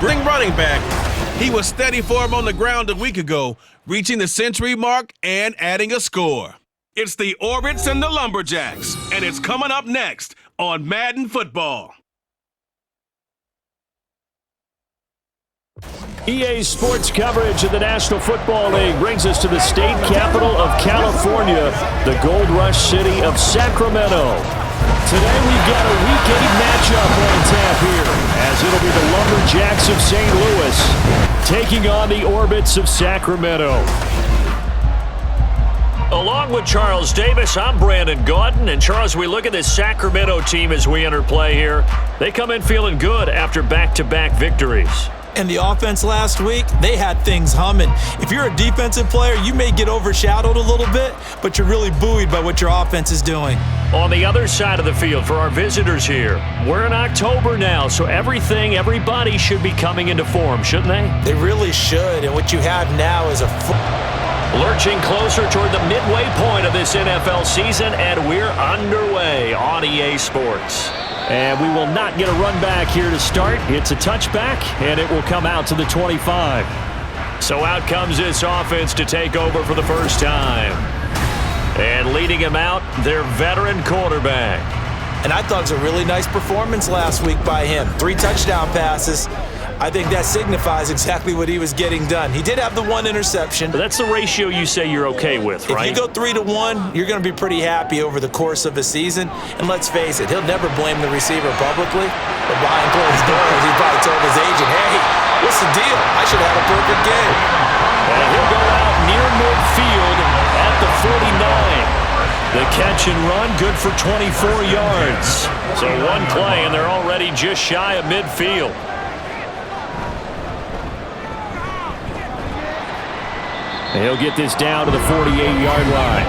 Bring running back. He was steady for him on the ground a week ago, reaching the century mark and adding a score. It's the Orbits and the Lumberjacks, and it's coming up next on Madden Football. EA Sports coverage of the National Football League brings us to the state capital of California, the gold rush city of Sacramento. Today we've got a Week 8 matchup on tap here, as it'll be the Lumberjacks of St. Louis taking on the Orbits of Sacramento. Along with Charles Davis, I'm Brandon Gautin. And Charles, we look at this Sacramento team as we enter play here. They come in feeling good after back-to-back victories. And the offense last week, they had things humming. If you're a defensive player, you may get overshadowed a little bit, but you're really buoyed by what your offense is doing. On the other side of the field for our visitors here, we're in October now, so everybody should be coming into form, shouldn't they? They really should, and what you have now is lurching closer toward the midway point of this NFL season, and we're underway on EA Sports. And we will not get a run back here to start. It's a touchback, and it will come out to the 25. So out comes this offense to take over for the first time. And leading him out, their veteran quarterback. And I thought it was a really nice performance last week by him. 3 touchdown passes. I think that signifies exactly what he was getting done. He did have the 1 interception. But that's the ratio you say you're okay with, right? If you go 3-1, you're going to be pretty happy over the course of a season. And let's face it, he'll never blame the receiver publicly. But behind closed doors, he probably told his agent, hey, what's the deal? I should have had a perfect game. And he'll go out near midfield at the 49. The catch and run, good for 24 yards. So one play, and they're already just shy of midfield. He'll get this down to the 48-yard line.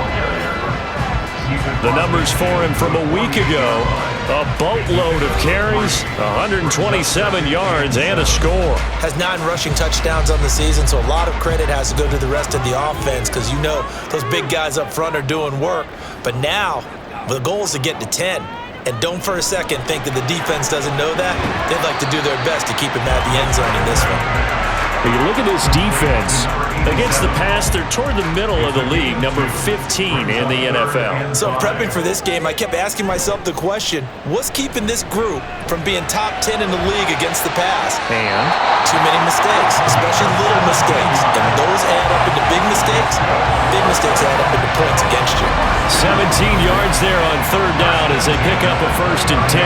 The numbers for him from a week ago, a boatload of carries, 127 yards, and a score. Has 9 rushing touchdowns on the season, so a lot of credit has to go to the rest of the offense because you know those big guys up front are doing work. But now, the goal is to get to 10. And don't for a second think that the defense doesn't know that. They'd like to do their best to keep him at the end zone in this one. When you look at this defense, against the pass, they're toward the middle of the league, number 15 in the NFL. So prepping for this game, I kept asking myself the question, what's keeping this group from being top 10 in the league against the pass? And? Too many mistakes, especially little mistakes. And when those add up into big mistakes add up into points against you. 17 yards there on 3rd down as they pick up a 1st and 10.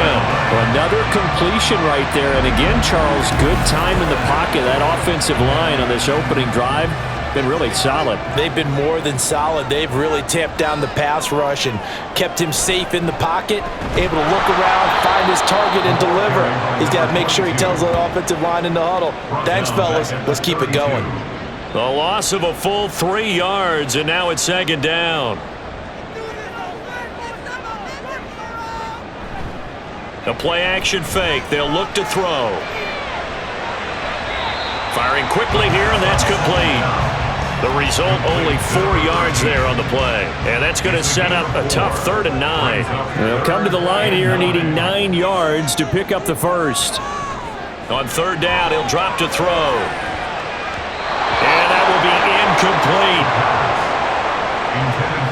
Another completion right there. And again, Charles, good time in the pocket. That offensive line on this opening drive been really solid. They've been more than solid. They've really tamped down the pass rush and kept him safe in the pocket, able to look around, find his target, and deliver. He's got to make sure he tells the offensive line in the huddle, thanks, fellas. Let's keep it going. The loss of a full 3 yards, and now it's 2nd down. A play-action fake. They'll look to throw. Firing quickly here, and that's complete. The result, only 4 yards there on the play. And that's going to set up a tough 3rd and 9. They'll come to the line here needing 9 yards to pick up the first. On 3rd down, he'll drop to throw. And that will be incomplete.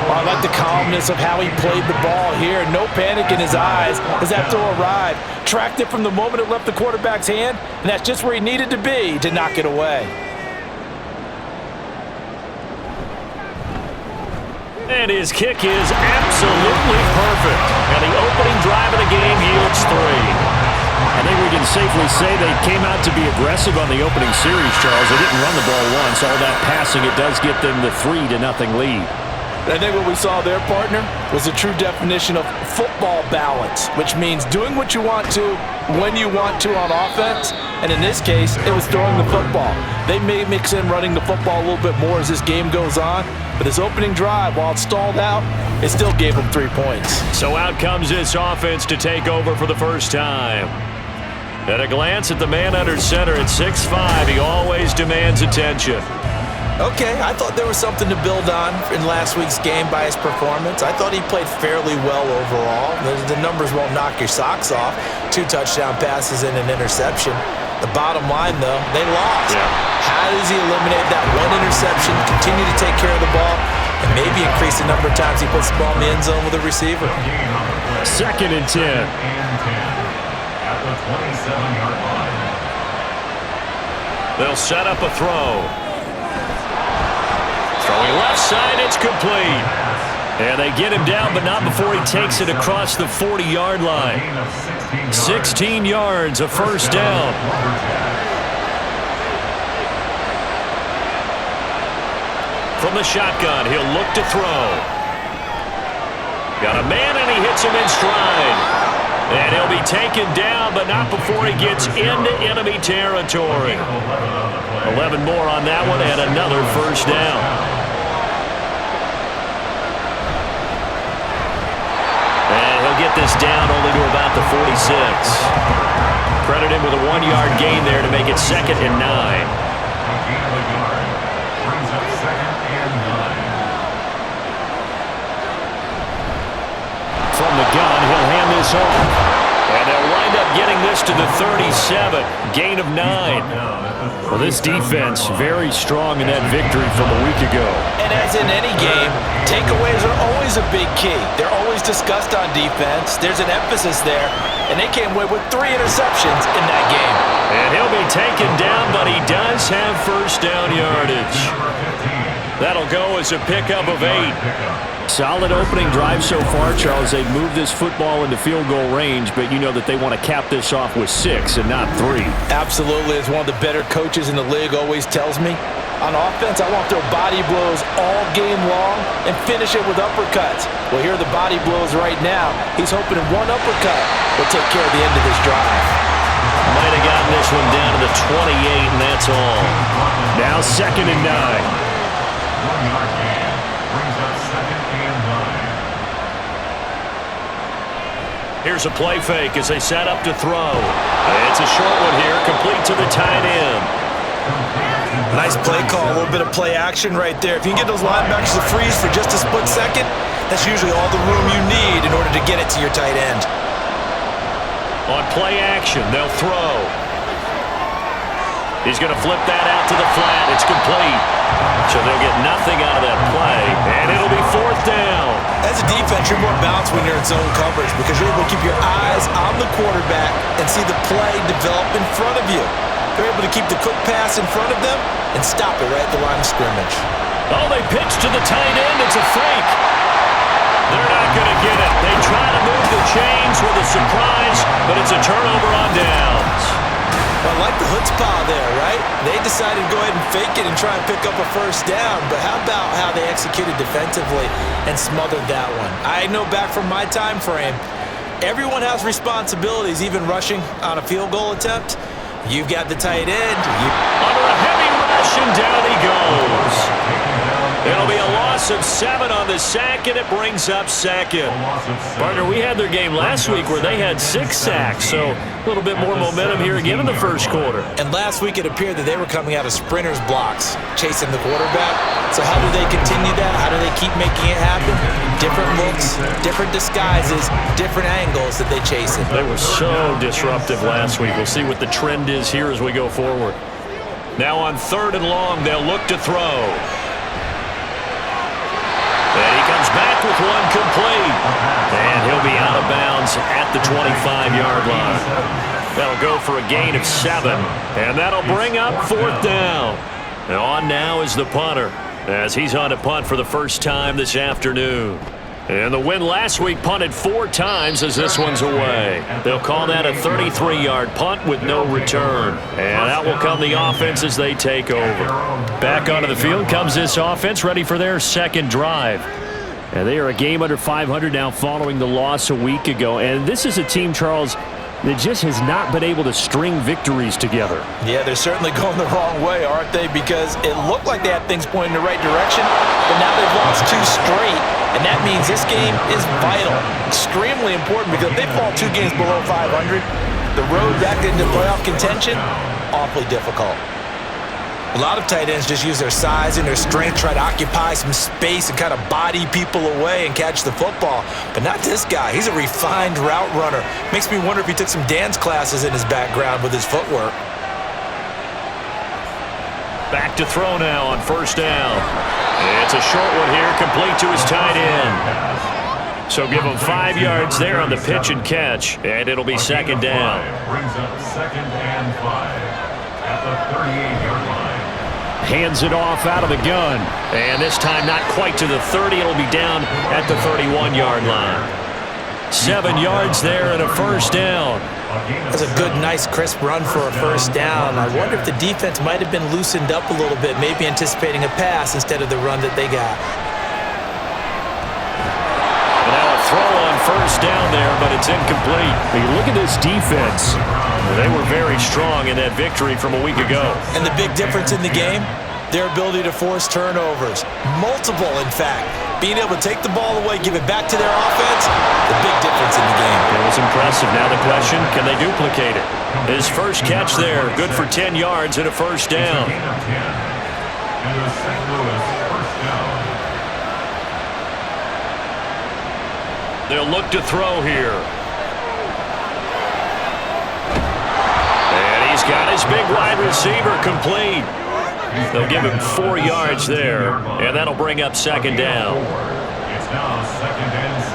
I like the calmness of how he played the ball here. No panic in his eyes as that throw arrived. Tracked it from the moment it left the quarterback's hand, and that's just where he needed to be to knock it away. And his kick is absolutely perfect. And the opening drive of the game yields 3. I think we can safely say they came out to be aggressive on the opening series, Charles. They didn't run the ball once. All that passing, it does get them the 3-0 lead. I think what we saw there, partner, was a true definition of football balance, which means doing what you want to, when you want to on offense, and in this case, it was throwing the football. They may mix in running the football a little bit more as this game goes on, but this opening drive, while it stalled out, it still gave them 3 points. So out comes this offense to take over for the first time. At a glance at the man under center at 6'5", he always demands attention. Okay, I thought there was something to build on in last week's game by his performance. I thought he played fairly well overall. The numbers won't knock your socks off. 2 touchdown passes and an interception. The bottom line, though, they lost. Yeah. How does he eliminate that one interception, continue to take care of the ball, and maybe increase the number of times he puts the ball in the end zone with a receiver? 2nd and 10. At the 27-yard line. They'll set up a throw. Throwing left side, it's complete. And they get him down, but not before he takes it across the 40-yard line. 16 yards, a first down. From the shotgun, he'll look to throw. Got a man, and he hits him in stride. And he'll be taken down, but not before he gets into enemy territory. 11 more on that one, and another first down. Get this down only to about the 46. Credit him with a 1-yard gain there to make it 2nd and 9. Brings up 2nd and 9. From the gun, he'll hand this off. And they'll wind up getting this to the 37. Gain of 9. Well, this defense very strong in that victory from a week ago. And as in any game, takeaways are always a big key. They're always discussed on defense. There's an emphasis there, and they came away with 3 interceptions in that game. And he'll be taken down, but he does have first down yardage. That'll go as a pickup of 8. Solid opening drive so far, Charles. They've moved this football into field goal range, but you know that they want to cap this off with 6 and not 3. Absolutely. As one of the better coaches in the league always tells me, on offense, I want to throw body blows all game long and finish it with uppercuts. Well, here are the body blows right now. He's hoping in one uppercut will take care of the end of this drive. Might have gotten this one down to the 28, and that's all. Now 2nd and 9. 1-yard gain. Brings up 2nd and 9. Here's a play fake as they set up to throw. It's a short one here, complete to the tight end. Nice play call, a little bit of play action right there. If you can get those linebackers to freeze for just a split second, that's usually all the room you need in order to get it to your tight end. On play action, they'll throw. He's going to flip that out to the flat. It's complete. So they'll get nothing out of that play, and it'll be 4th down. As a defense, you're more balanced when you're in zone coverage because you're able to keep your eyes on the quarterback and see the play develop in front of you. They're able to keep the quick pass in front of them and stop it right at the line of scrimmage. Oh, they pitch to the tight end. It's a fake. They're not going to get it. They try to move the chains with a surprise, but it's a turnover on downs. I like the chutzpah there, right? They decided to go ahead and fake it and try and pick up a first down, but how about how they executed defensively and smothered that one? I know back from my time frame, everyone has responsibilities, even rushing on a field goal attempt. You've got the tight end. Under a heavy rush, and down he goes. It'll be a loss of 7 on the sack, and it brings up 2nd. Partner, we had their game last week where they had 6 sacks, so a little bit more momentum here again in the first quarter. And last week it appeared that they were coming out of sprinters blocks, chasing the quarterback. So how do they continue that? How do they keep making it happen? Different looks, different disguises, different angles that they chase it. They were so disruptive last week. We'll see what the trend is here as we go forward. Now on 3rd and long, they'll look to throw. And he comes back with one complete. And he'll be out of bounds at the 25-yard line. That'll go for a gain of 7. And that'll bring up 4th down. And on now is the punter, as he's on to punt for the first time this afternoon. And the win last week punted 4 times as this one's away. They'll call that a 33-yard punt with no return. And out will come the offense as they take over. Back onto the field comes this offense, ready for their 2nd drive. And they are a game under 500 now following the loss a week ago. And this is a team, Charles, that just has not been able to string victories together. Yeah, they're certainly going the wrong way, aren't they? Because it looked like they had things pointing in the right direction, but now they've lost 2 straight. And that means this game is vital, extremely important, because if they fall 2 games below 500, the road back into playoff contention, awfully difficult. A lot of tight ends just use their size and their strength, try to occupy some space and kind of body people away and catch the football. But not this guy. He's a refined route runner. Makes me wonder if he took some dance classes in his background with his footwork. Back to throw now on first down. It's a short one here, complete to his tight end. So give him 5 yards there on the pitch and catch, and it'll be second down. Brings up 2nd and 5 at the 38-yard line. Hands it off out of the gun. And this time not quite to the 30. It'll be down at the 31-yard line. 7 yards there and a first down. That's a good, nice, crisp run for a first down. I wonder if the defense might have been loosened up a little bit, maybe anticipating a pass instead of the run that they got. Now a throw on first down there, but it's incomplete. Hey, look at this defense. They were very strong in that victory from a week ago. And the big difference in the game, their ability to force turnovers. Multiple, in fact. Being able to take the ball away, give it back to their offense, the big difference in the game. It was impressive. Now the question, can they duplicate it? His first catch there, good for 10 yards and a first down. Gain of 10. And a St. Louis first down. They'll look to throw here. And he's got his big wide receiver complete. They'll give him 4 yards there, and that'll bring up second down. It's now 2nd and 6.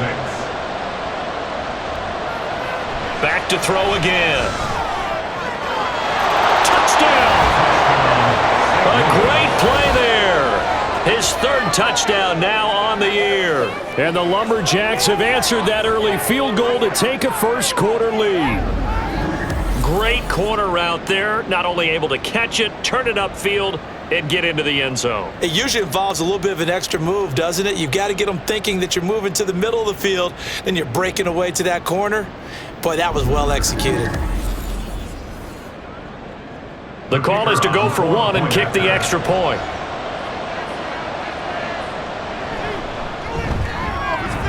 Back to throw again. Touchdown! A great play there. His 3rd touchdown now on the year. And the Lumberjacks have answered that early field goal to take a first quarter lead. Great corner route there. Not only able to catch it, turn it upfield, and get into the end zone. It usually involves a little bit of an extra move, doesn't it? You've got to get them thinking that you're moving to the middle of the field, then you're breaking away to that corner. Boy, that was well executed. The call is to go for 1 and kick the extra point.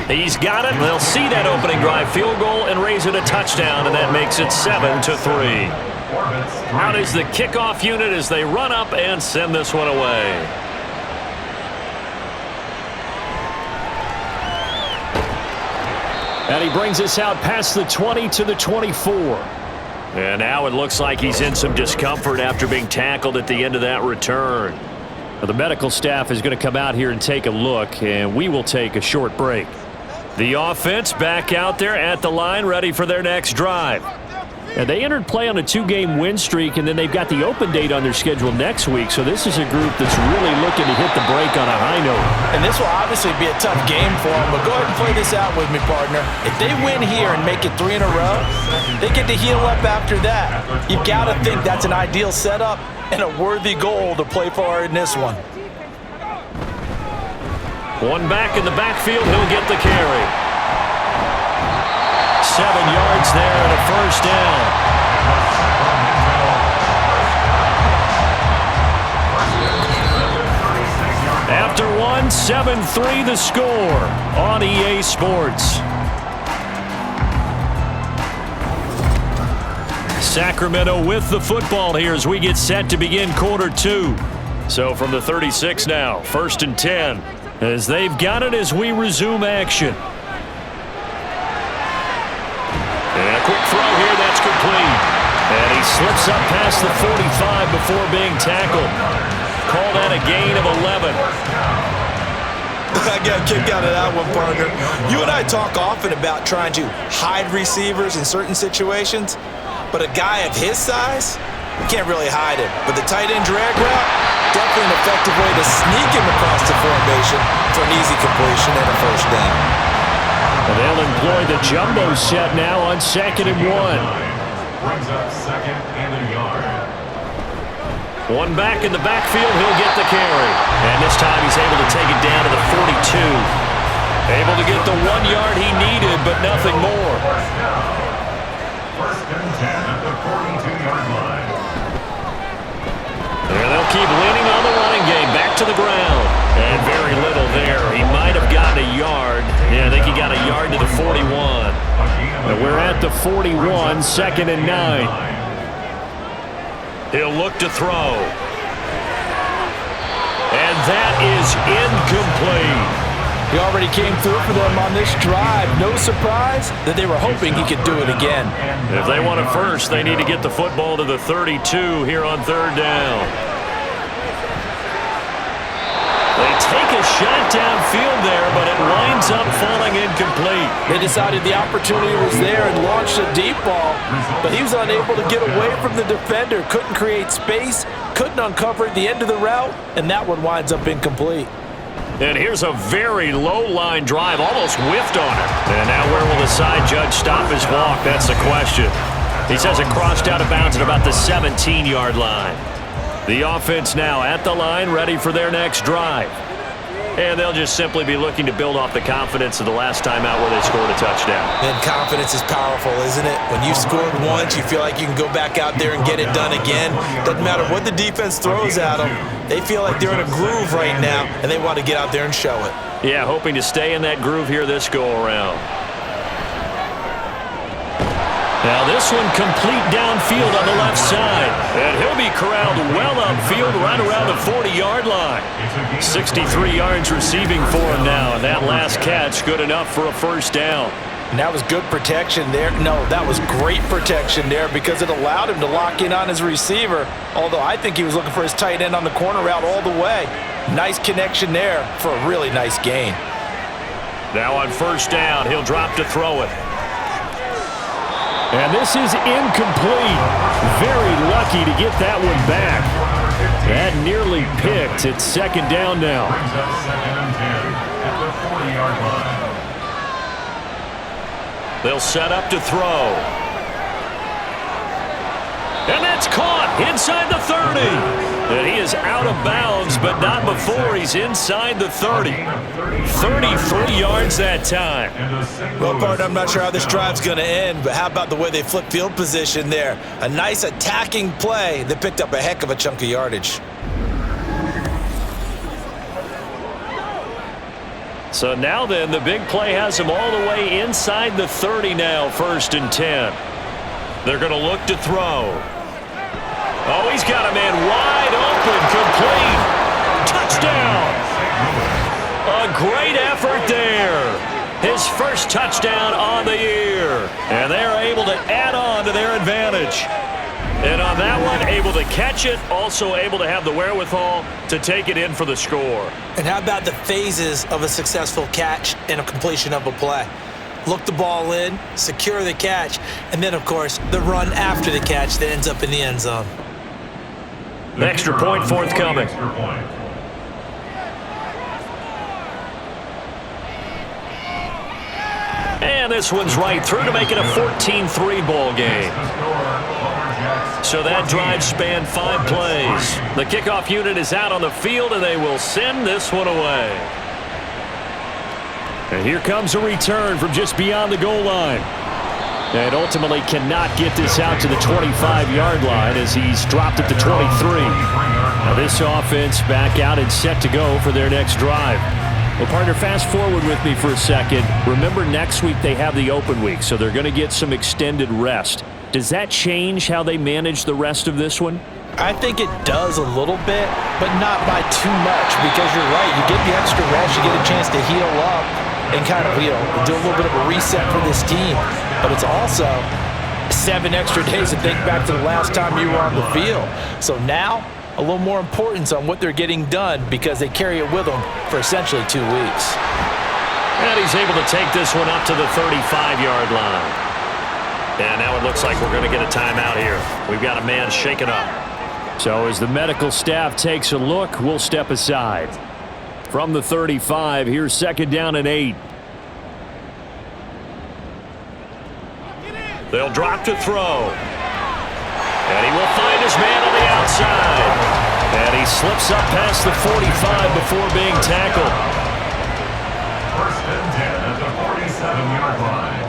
He's got it. They'll see that opening drive field goal and raise it a touchdown, and that makes it 7-3. Out is the kickoff unit as they run up and send this one away. And he brings us out past the 20 to the 24. And now it looks like he's in some discomfort after being tackled at the end of that return. Now, the medical staff is going to come out here and take a look, and we will take a short break. The offense back out there at the line, ready for their next drive. And they entered play on a 2-game win streak, and then they've got the open date on their schedule next week. So this is a group that's really looking to hit the break on a high note. And this will obviously be a tough game for them, but go ahead and play this out with me, partner. If they win here and make it 3 in a row, they get to heal up after that. You've got to think that's an ideal setup and a worthy goal to play for in this one. One back in the backfield, he'll get the carry. 7 yards there and a first down. After 1, 7-3 the score on EA Sports. Sacramento with the football here as we get set to begin quarter 2. So from the 36 now, 1st and 10, as they've got it as we resume action. And a quick throw here, that's complete. And he slips up past the 45 before being tackled. Call that a gain of 11. I got a kick out of that one, partner. You and I talk often about trying to hide receivers in certain situations, but a guy of his size, you can't really hide him. But the tight end drag route, definitely an effective way to sneak him across the formation for an easy completion and a first down. And they'll employ the jumbo set now on 2nd and 1. Brings up 2nd and a yard. One back in the backfield, he'll get the carry. And this time he's able to take it down to the 42. Able to get the 1 yard he needed, but nothing more. First down. 1st and 10 at the 42-yard line. And they'll keep leaning on the running game. Back to the ground. And very little there. He might have gotten a yard. Yeah, I think he got a yard to the 41. And we're at the 41, 2nd and 9. He'll look to throw. And that is incomplete. He already came through for them on this drive. No surprise that they were hoping he could do it again. If they want it first, they need to get the football to the 32 here on 3rd down. shot downfield there, but it winds up falling incomplete. They decided the opportunity was there and launched a deep ball, but he was unable to get away from the defender, couldn't create space, couldn't uncover at the end of the route, and that one winds up incomplete. And here's a very low-line drive, almost whiffed on it. And now where will the side judge stop his walk? That's the question. He says it crossed out of bounds at about the 17-yard line. The offense now at the line, ready for their next drive. And they'll just simply be looking to build off the confidence of the last time out where they scored a touchdown. And confidence is powerful, isn't it? When you've scored once, you feel like you can go back out there and get it done again. Doesn't matter what the defense throws at them. They feel like they're in a groove right now, and they want to get out there and show it. Yeah, hoping to stay in that groove here this go-around. Now this one complete downfield on the left side. And he'll be corralled well upfield right around the 40-yard line. 63 yards receiving for him now. And that last catch good enough for a first down. And that was good protection there. No, that was great protection there because it allowed him to lock in on his receiver. Although I think he was looking for his tight end on the corner route all the way. Nice connection there for a really nice gain. Now on first down, he'll drop to throw it. And this is incomplete. Very lucky to get that one back. That nearly picked. It's second down now. Brings up 2nd and 10 at the 40-yard line. They'll set up to throw. And that's caught inside the 30. And he is out of bounds, but not before he's inside the 30. 33 yards that time. Well, partner, I'm not sure how this drive's going to end, but how about the way they flip field position there? A nice attacking play that picked up a heck of a chunk of yardage. So now then, the big play has him all the way inside the 30 now, 1st and 10. They're going to look to throw. Oh, he's got a man wide open, complete. Touchdown. A great effort there. His first touchdown on the year. And they're able to add on to their advantage. And on that one, able to catch it, also able to have the wherewithal to take it in for the score. And how about the phases of a successful catch and a completion of a play? Look the ball in, secure the catch, and then, of course, the run after the catch that ends up in the end zone. An extra point forthcoming. And this one's right through to make it a 14-3 ball game. So that drive spanned 5 plays. The kickoff unit is out on the field, and they will send this one away. And here comes a return from just beyond the goal line. And ultimately cannot get this out to the 25-yard line as he's dropped it to 23. Now this offense back out and set to go for their next drive. Well, partner, fast forward with me for a second. Remember, next week they have the open week, so they're going to get some extended rest. Does that change how they manage the rest of this one? I think it does a little bit, but not by too much, because you're right. You get the extra rest, you get a chance to heal up and kind of, do a little bit of a reset for this team. But it's also 7 extra days to think back to the last time you were on the field. So now, a little more importance on what they're getting done because they carry it with them for essentially 2 weeks. And he's able to take this one up to the 35-yard line. And now it looks like we're going to get a timeout here. We've got a man shaken up. So as the medical staff takes a look, we'll step aside. From the 35, here's 2nd down and 8. They'll drop to throw. And he will find his man on the outside. And he slips up past the 45 before being tackled. 1st and 10 at the 47-yard line.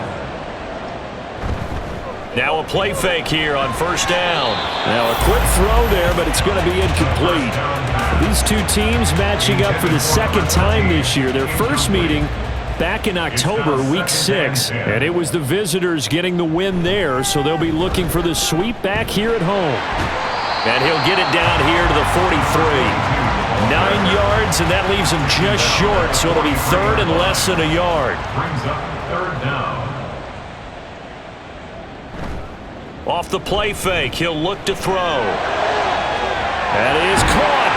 Now a play fake here on 1st down. Now a quick throw there, but it's going to be incomplete. These two teams matching up for the 2nd time this year. Their first meeting back in October, week 6, and it was the visitors getting the win there, so they'll be looking for the sweep back here at home. And he'll get it down here to the 43. 9 yards, and that leaves him just short, so it'll be 3rd and less than a yard. Brings up 3rd down. Off the play fake, he'll look to throw. That is caught.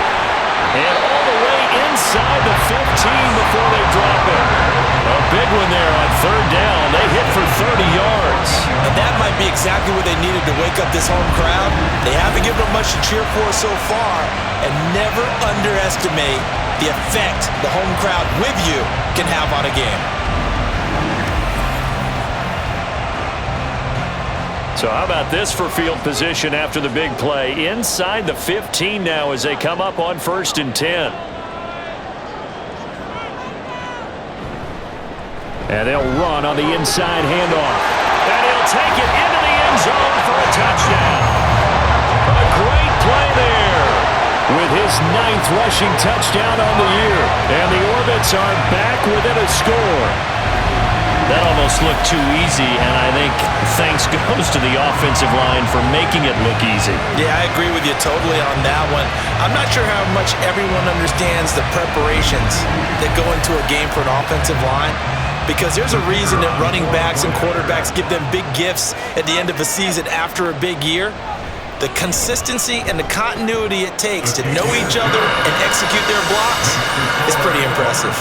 And all the way inside inside the 15 before they drop it. A big one there on third down. They hit for 30 yards. And that might be exactly what they needed to wake up this home crowd. They haven't given them much to cheer for so far, and never underestimate the effect the home crowd with you can have on a game. So how about this for field position after the big play? Inside the 15 now as they come up on 1st and 10. And they'll run on the inside handoff. And he'll take it into the end zone for a touchdown. A great play there with his 9th rushing touchdown on the year. And the Orbits are back within a score. That almost looked too easy, and I think thanks goes to the offensive line for making it look easy. Yeah, I agree with you totally on that one. I'm not sure how much everyone understands the preparations that go into a game for an offensive line, because there's a reason that running backs and quarterbacks give them big gifts at the end of a season after a big year. The consistency and the continuity it takes to know each other and execute their blocks is pretty impressive.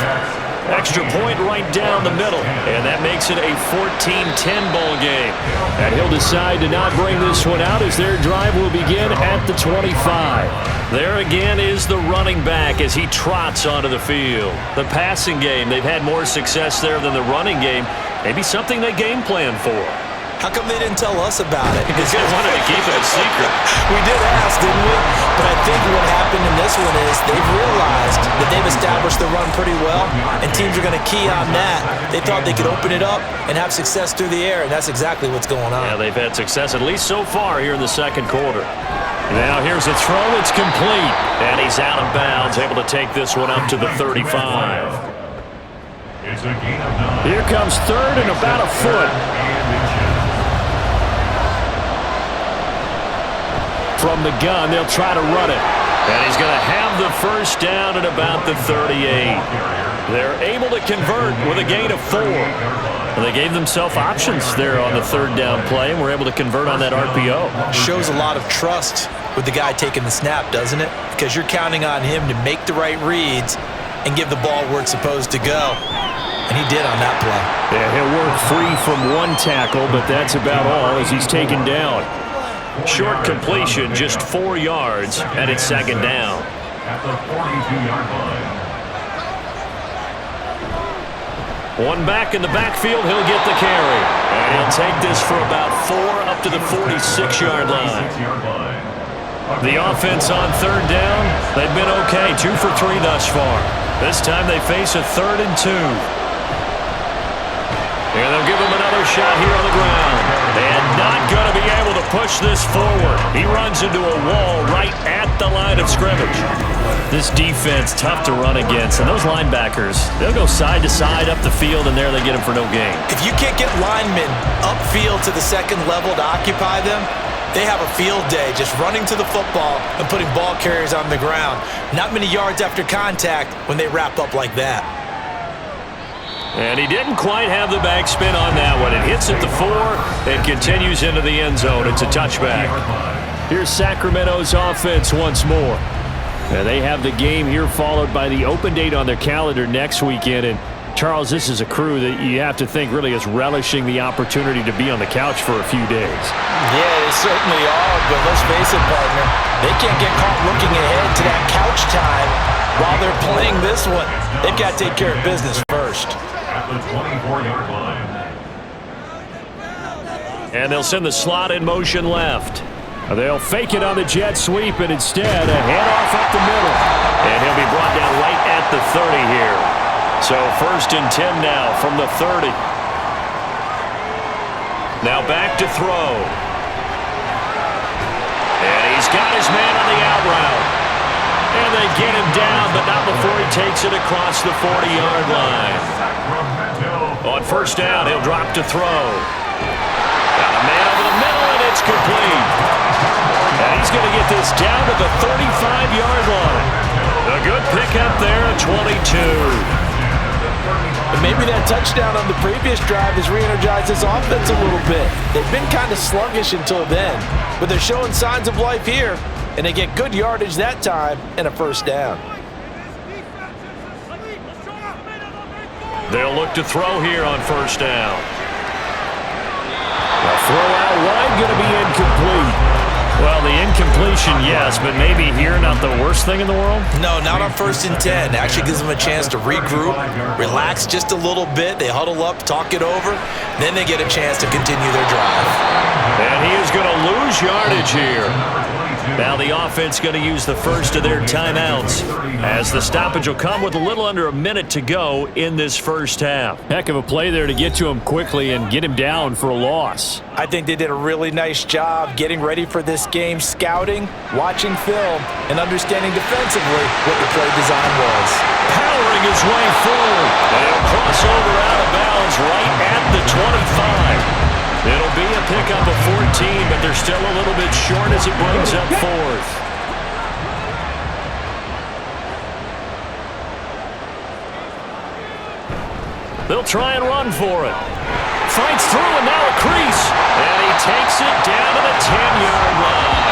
Extra point right down the middle, and that makes it a 14-10 ball game. And he'll decide to not bring this one out as their drive will begin at the 25. There again is the running back as he trots onto the field. The passing game, they've had more success there than the running game. Maybe something they game plan for. How come they didn't tell us about it? Because they wanted to keep it a secret. We did ask, didn't we? But I think what happened in this one is they've realized that they've established the run pretty well, and teams are going to key on that. They thought they could open it up and have success through the air, and that's exactly what's going on. Yeah, they've had success at least so far here in the second quarter. Now here's a throw. It's complete, and he's out of bounds, able to take this one up to the 35. It's a gain of 9. Here comes third and about a foot. From the gun, they'll try to run it. And he's going to have the first down at about the 38. They're able to convert with a gain of 4. And they gave themselves options there on the third down play, and were able to convert on that RPO. Shows a lot of trust with the guy taking the snap, doesn't it? Because you're counting on him to make the right reads and give the ball where it's supposed to go. And he did on that play. Yeah, he'll work free from one tackle, but that's about all as he's taken down. Short completion, just 4 yards, and it's second down. At the 42-yard line. One back in the backfield, he'll get the carry. And he'll take this for about 4 up to the 46-yard line. The offense on third down, they've been okay, 2 for 3 thus far. This time they face a 3rd and 2. And they'll give him another shot here on the ground. And not going to be able to push this forward. He runs into a wall right at the line of scrimmage. This defense, tough to run against. And those linebackers, they'll go side to side up the field, and there they get him for no gain. If you can't get linemen upfield to the second level to occupy them, they have a field day just running to the football and putting ball carriers on the ground. Not many yards after contact when they wrap up like that. And he didn't quite have the backspin on that one. It hits at the 4 and continues into the end zone. It's a touchback. Here's Sacramento's offense once more. And they have the game here followed by the open date on their calendar next weekend. And Charles, this is a crew that you have to think really is relishing the opportunity to be on the couch for a few days. Yeah, they certainly are, but let's face it, partner. They can't get caught looking ahead to that couch time while they're playing this one. They've got to take care of business first. At the 24-yard line. And they'll send the slot in motion left. They'll fake it on the jet sweep, and instead a handoff up the middle. And he'll be brought down right at the 30 here. So 1st and 10 now from the 30. Now back to throw. And he's got his man on the out route. And they get him down, but not before he takes it across the 40-yard line. On 1st down, he'll drop to throw. Got a man over the middle, and it's complete. And he's going to get this down to the 35-yard line. A good pickup there at 22. And maybe that touchdown on the previous drive has re-energized this offense a little bit. They've been kind of sluggish until then, but they're showing signs of life here, and they get good yardage that time and a 1st down. They'll look to throw here on first down. A throw out wide, going to be incomplete. Well, the incompletion, yes, but maybe here not the worst thing in the world? No, not on 1st and 10. Actually gives them a chance to regroup, relax just a little bit. They huddle up, talk it over. Then they get a chance to continue their drive. And he is going to lose yardage here. Now the offense going to use the first of their timeouts as the stoppage will come with a little under a minute to go in this first half. Heck of a play there to get to him quickly and get him down for a loss. I think they did a really nice job getting ready for this game, scouting, watching film, and understanding defensively what the play design was. Powering his way forward. And he'll cross over out of bounds right at the 25. It'll be a pickup of 14, but they're still a little bit short as it brings up 4th. They'll try and run for it. Fights through and now a crease. And he takes it down to the 10-yard line.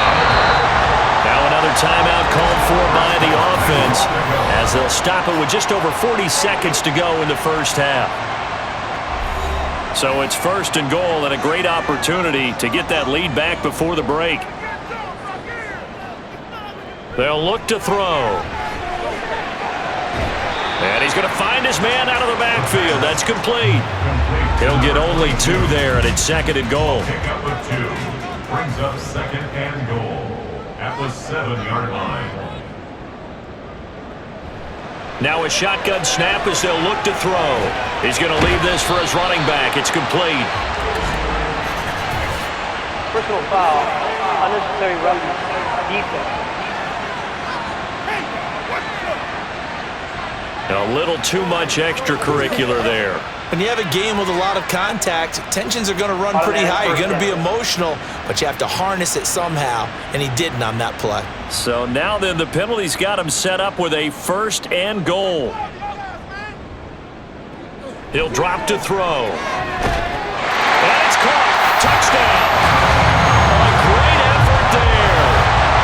Now another timeout called for by the offense as they'll stop it with just over 40 seconds to go in the first half. So it's 1st and goal and a great opportunity to get that lead back before the break. They'll look to throw. And he's going to find his man out of the backfield. That's complete. He'll get only 2 there, and it's 2nd and goal. Pickup of 2 brings up 2nd and goal at the 7-yard line. Now a shotgun snap as they'll look to throw. He's going to leave this for his running back. It's complete. Personal foul, unnecessary roughness, defense. A little too much extracurricular there. When you have a game with a lot of contact, tensions are going to run pretty high. You're going to be emotional, but you have to harness it somehow, and he didn't on that play. So now then the penalty's got him set up with a 1st and goal. He'll drop to throw. And it's caught. Touchdown. A great effort there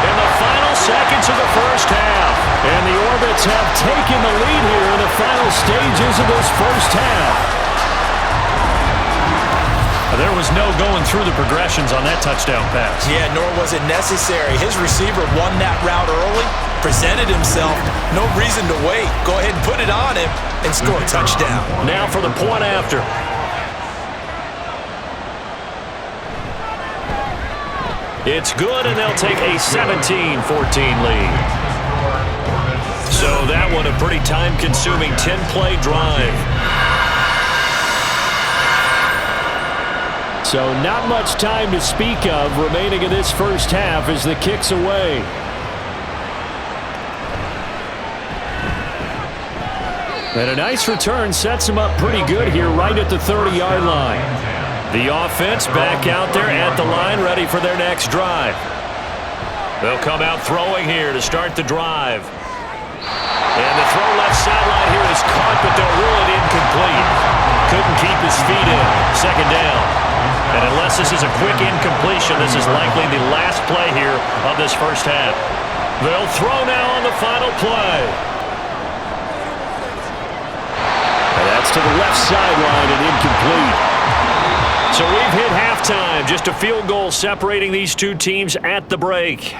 in the final seconds of the first half. And the Orbits have taken the lead here in the final stages of this first half. There was no going through the progressions on that touchdown pass. Yeah, nor was it necessary. His receiver won that route early, presented himself. No reason to wait. Go ahead and put it on him and score a touchdown. Now for the point after. It's good, and they'll take a 17-14 lead. So that one a pretty time-consuming 10-play drive. So not much time to speak of remaining in this first half as the kick's away. And a nice return sets him up pretty good here right at the 30-yard line. The offense back out there at the line ready for their next drive. They'll come out throwing here to start the drive. And the throw left sideline here is caught, but they'll rule it incomplete. Couldn't keep his feet in. 2nd down. And unless this is a quick incompletion, this is likely the last play here of this first half. They'll throw now on the final play. And that's to the left sideline and incomplete. So we've hit halftime. Just a field goal separating these two teams at the break.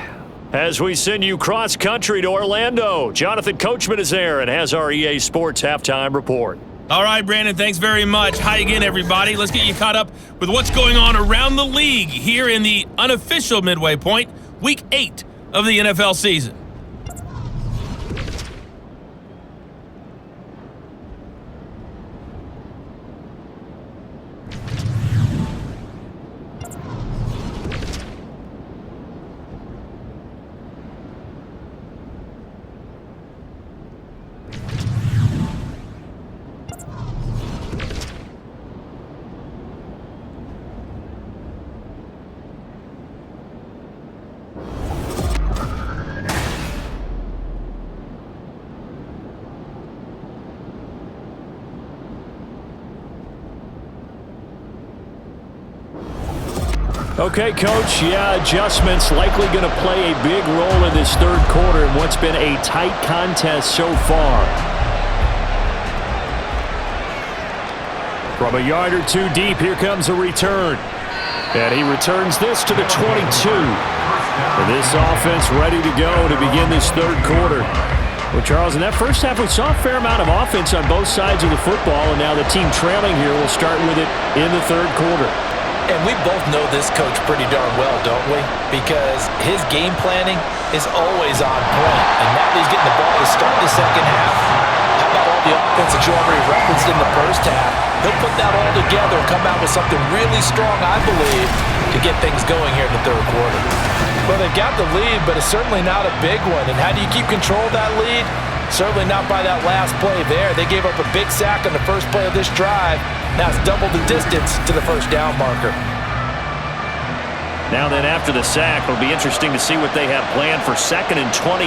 As we send you cross-country to Orlando, Jonathan Coachman is there and has our EA Sports halftime report. All right, Brandon, thanks very much. Hi again, everybody. Let's get you caught up with what's going on around the league here in the unofficial midway point, Week 8 of the NFL season. Okay, Coach, adjustments likely going to play a big role in this third quarter in what's been a tight contest so far. From a yard or two deep, here comes a return. And he returns this to the 22. And this offense ready to go to begin this third quarter. Well, Charles, in that first half, we saw a fair amount of offense on both sides of the football, and now the team trailing here will start with it in the third quarter. And we both know this coach pretty darn well, don't we? Because his game planning is always on point. And now that he's getting the ball to start the second half, how about all the offense that you already referenced in the first half? He'll put that all together and come out with something really strong, I believe, to get things going here in the third quarter. Well, they've got the lead, but it's certainly not a big one. And how do you keep control of that lead? Certainly not by that last play there. They gave up a big sack on the first play of this drive. Now it's double the distance to the first down marker. Now then, after the sack, it'll be interesting to see what they have planned for 2nd and 23.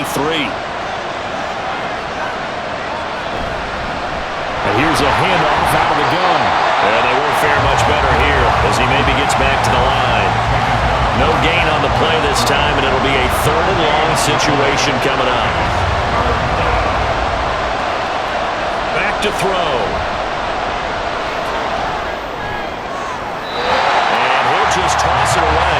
And here's a handoff out of the gun. And they won't fare much better here as he maybe gets back to the line. No gain on the play this time, and it'll be a 3rd and long situation coming up. Back to throw. And he'll just toss it away.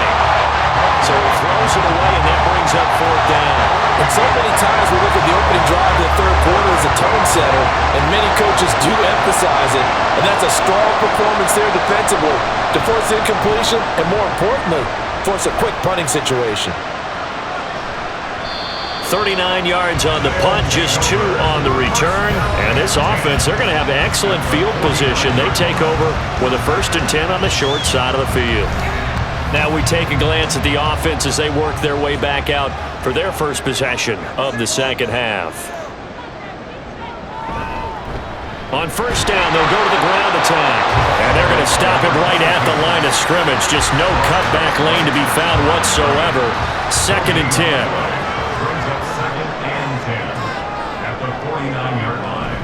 So he throws it away, and that brings up 4th down. And so many times we look at the opening drive of the third quarter as a tone setter, and many coaches do emphasize it, and that's a strong performance there defensively to force incompletion and, more importantly, force a quick punting situation. 39 yards on the punt, just 2 on the return. And this offense, they're going to have excellent field position. They take over with a 1st and 10 on the short side of the field. Now we take a glance at the offense as they work their way back out for their first possession of the second half. On 1st down, they'll go to the ground attack. And they're going to stop it right at the line of scrimmage. Just no cutback lane to be found whatsoever. 2nd and 10. Brings up 2nd and 10 at the 49-yard line.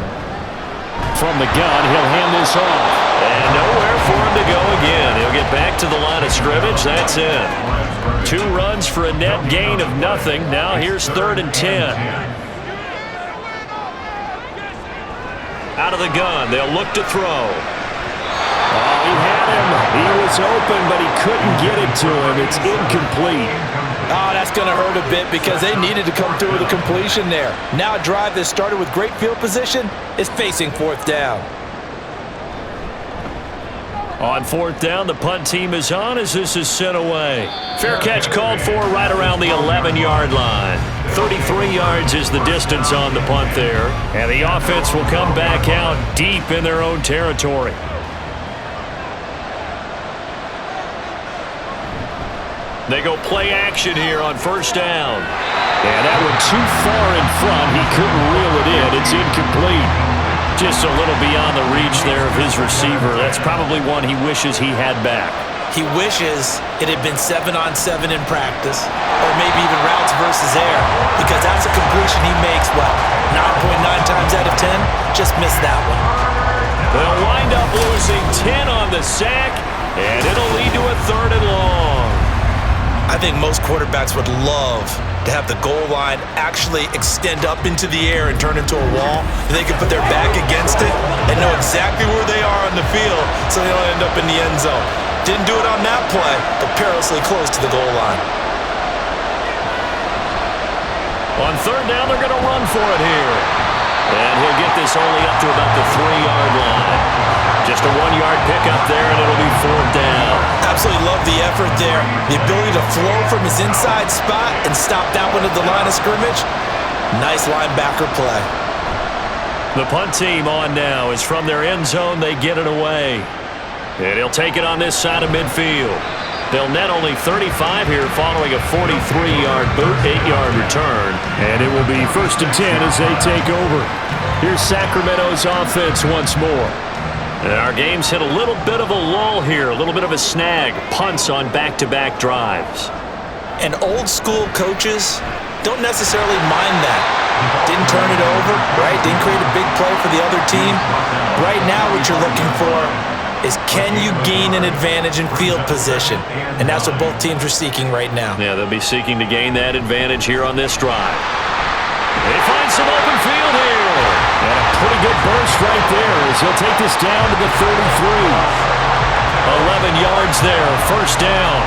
From the gun, he'll hand this off. And nowhere for him to go again. He'll get back to the line of scrimmage. That's it. 2 runs for a net gain of nothing. Now here's 3rd and 10. Out of the gun, they'll look to throw. Oh, he had him. He was open, but he couldn't get it to him. It's incomplete. Oh, that's going to hurt a bit because they needed to come through with a completion there. Now a drive that started with great field position is facing 4th down. On 4th down, the punt team is on as this is sent away. Fair catch called for right around the 11-yard line. 33 yards is the distance on the punt there. And the offense will come back out deep in their own territory. They go play action here on 1st down. And that one too far in front. He couldn't reel it in. It's incomplete. Just a little beyond the reach there of his receiver. That's probably one he wishes he had back. He wishes it had been 7-on-7 in practice, or maybe even routes versus air, because that's a completion he makes, 9.9 times out of 10? Just missed that one. They'll wind up losing 10 on the sack, and it'll lead to a 3rd and long. I think most quarterbacks would love to have the goal line actually extend up into the air and turn into a wall. They can put their back against it and know exactly where they are on the field so they don't end up in the end zone. Didn't do it on that play, but perilously close to the goal line. On 3rd down, they're going to run for it here. And he'll get this only up to about the 3-yard line. Just a 1-yard pickup there, and it'll be 4th down. Absolutely love the effort there. The ability to flow from his inside spot and stop that one at the line of scrimmage. Nice linebacker play. The punt team on now is from their end zone. They get it away. And he'll take it on this side of midfield. They'll net only 35 here following a 43-yard boot, 8-yard return. And it will be 1st and 10 as they take over. Here's Sacramento's offense once more. And our game's hit a little bit of a lull here, a little bit of a snag. Punts on back-to-back drives. And old school coaches don't necessarily mind that. Didn't turn it over, right? Didn't create a big play for the other team. Right now what you're looking for is can you gain an advantage in field position? And that's what both teams are seeking right now. Yeah, they'll be seeking to gain that advantage here on this drive. They find some open field here. And a pretty good burst right there as he'll take this down to the 33. 11 yards there, first down.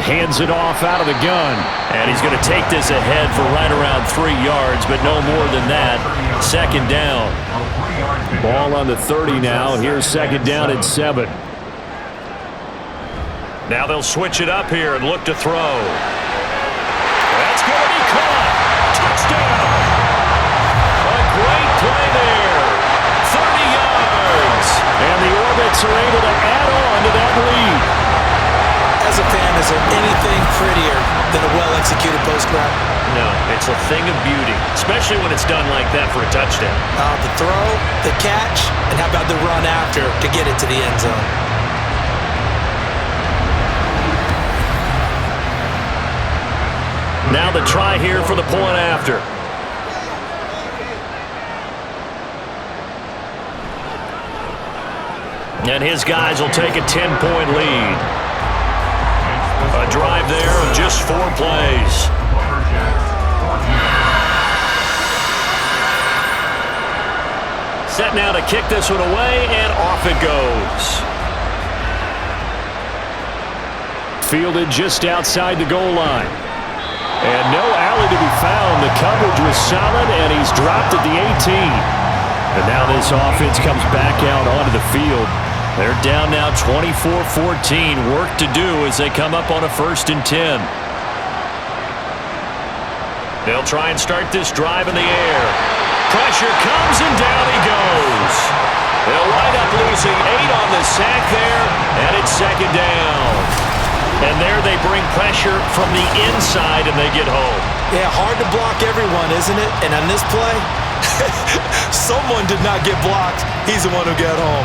Hands it off out of the gun. And he's going to take this ahead for right around 3 yards, but no more than that. Second down. Ball on the 30 now. Here's second down and 7. Now they'll switch it up here and look to throw. That's going to be caught. Touchdown. A great play there. 30 yards. And the Orbits are able to add on to that lead. As a fan, is there anything prettier than a well-executed post route? No, it's a thing of beauty, especially when it's done like that for a touchdown. The throw, the catch, and how about the run after to get it to the end zone? Now the try here for the point after. And his guys will take a 10-point lead. A drive there of just 4 plays. Set now to kick this one away, and off it goes. Fielded just outside the goal line. And no alley to be found. The coverage was solid, and he's dropped at the 18. And now this offense comes back out onto the field. They're down now 24-14. Work to do as they come up on a 1st and 10. They'll try and start this drive in the air. Pressure comes and down he goes. They'll wind up losing 8 on the sack there, and it's second down. And there they bring pressure from the inside and they get home. Yeah, hard to block everyone, isn't it? And on this play, someone did not get blocked. He's the one who got home.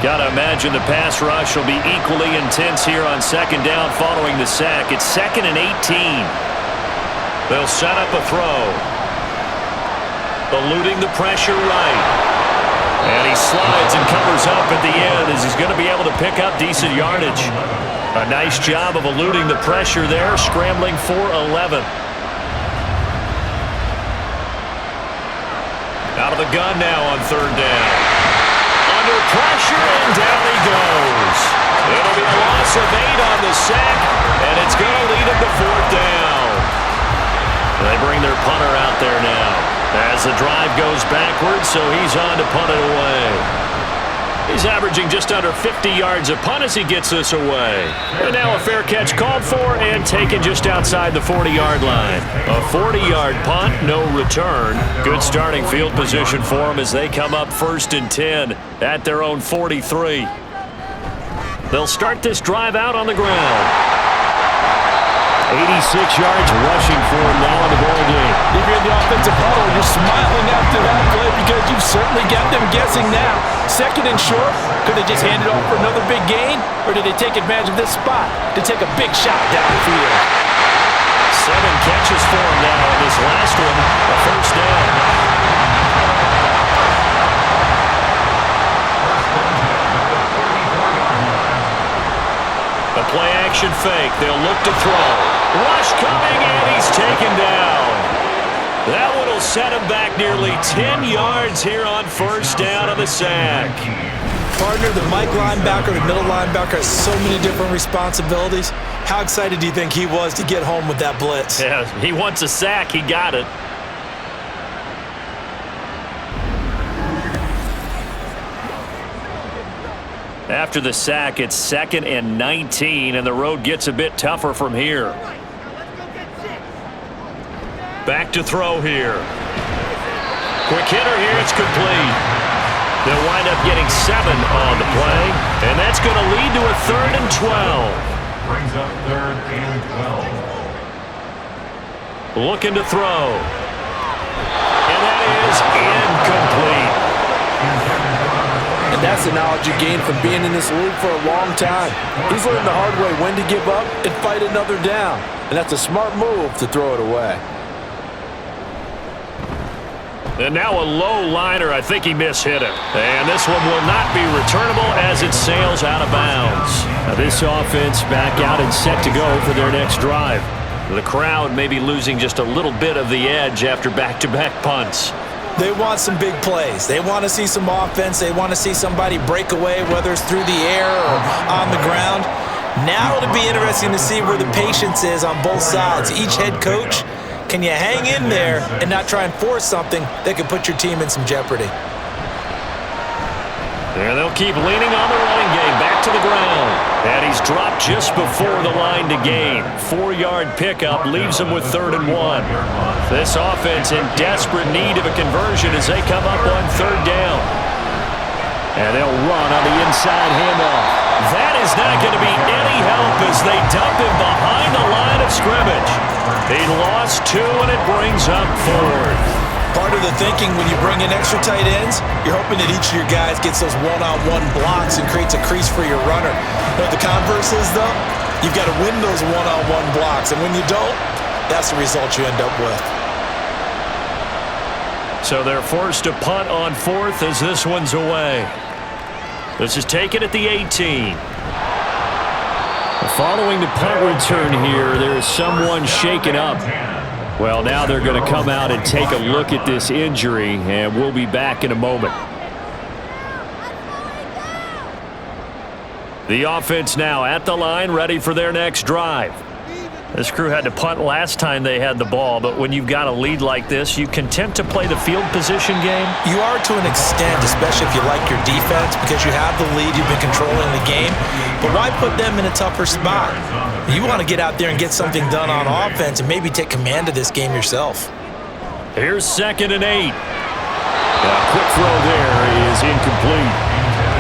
Gotta imagine the pass rush will be equally intense here on second down following the sack. It's 2nd and 18. They'll set up a throw. Eluding the pressure right. And he slides and covers up at the end as he's going to be able to pick up decent yardage. A nice job of eluding the pressure there, scrambling for 11. Out of the gun now on third down. Under pressure, and down he goes. It'll be a loss of 8 on the sack, and it's going to lead him to 4th down. They bring their punter out there now as the drive goes backwards, so he's on to punt it away. He's averaging just under 50 yards a punt as he gets this away. And now a fair catch called for and taken just outside the 40-yard line. A 40-yard punt, no return. Good starting field position for them as they come up 1st and 10 at their own 43. They'll start this drive out on the ground. 86 yards rushing for him now in the ball game. If you're in the offensive huddle, you're smiling after that play because you've certainly got them guessing now. 2nd and short, could they just hand it off for another big gain? Or did they take advantage of this spot to take a big shot downfield? 7 catches for him now in this last one, a 1st down. A play-action fake. They'll look to throw. Rush coming, and he's taken down. That one will set him back nearly 10 yards here on 1st down on the sack. Partner, the Mike linebacker, the middle linebacker has so many different responsibilities. How excited do you think he was to get home with that blitz? Yeah, he wants a sack. He got it. After the sack, it's 2nd and 19, and the road gets a bit tougher from here. Back to throw here. Quick hitter here, it's complete. They'll wind up getting 7 on the play, and that's going to lead to a 3rd and 12. Brings up 3rd and 12. Looking to throw. And that is incomplete. And that's the knowledge you gain from being in this league for a long time. He's learned the hard way when to give up and fight another down. And that's a smart move to throw it away. And now a low liner. I think he mishit it. And this one will not be returnable as it sails out of bounds. Now this offense back out and set to go for their next drive. The crowd may be losing just a little bit of the edge after back-to-back punts. They want some big plays. They want to see some offense. They want to see somebody break away, whether it's through the air or on the ground. Now it'll be interesting to see where the patience is on both sides. Each head coach, can you hang in there and not try and force something that could put your team in some jeopardy? And they'll keep leaning on the running game back to the ground. And he's dropped just before the line to gain. 4-yard pickup leaves him with 3rd and 1. This offense in desperate need of a conversion as they come up on 3rd down. And they'll run on the inside handoff. That is not going to be any help as they dump him behind the line of scrimmage. He lost 2, and it brings up 4th. Part of the thinking when you bring in extra tight ends, you're hoping that each of your guys gets those one-on-one blocks and creates a crease for your runner. But the converse is, though, you've got to win those one-on-one blocks. And when you don't, that's the result you end up with. So they're forced to punt on 4th as this one's away. This is taken at the 18. Following the punt return here, there is someone shaken up. Well, now they're going to come out and take a look at this injury, and we'll be back in a moment. The offense now at the line, ready for their next drive. This crew had to punt last time they had the ball, but when you've got a lead like this, you content to play the field position game? You are to an extent, especially if you like your defense, because you have the lead, you've been controlling the game. But why put them in a tougher spot? You want to get out there and get something done on offense and maybe take command of this game yourself. Here's 2nd and 8. A quick throw there is incomplete.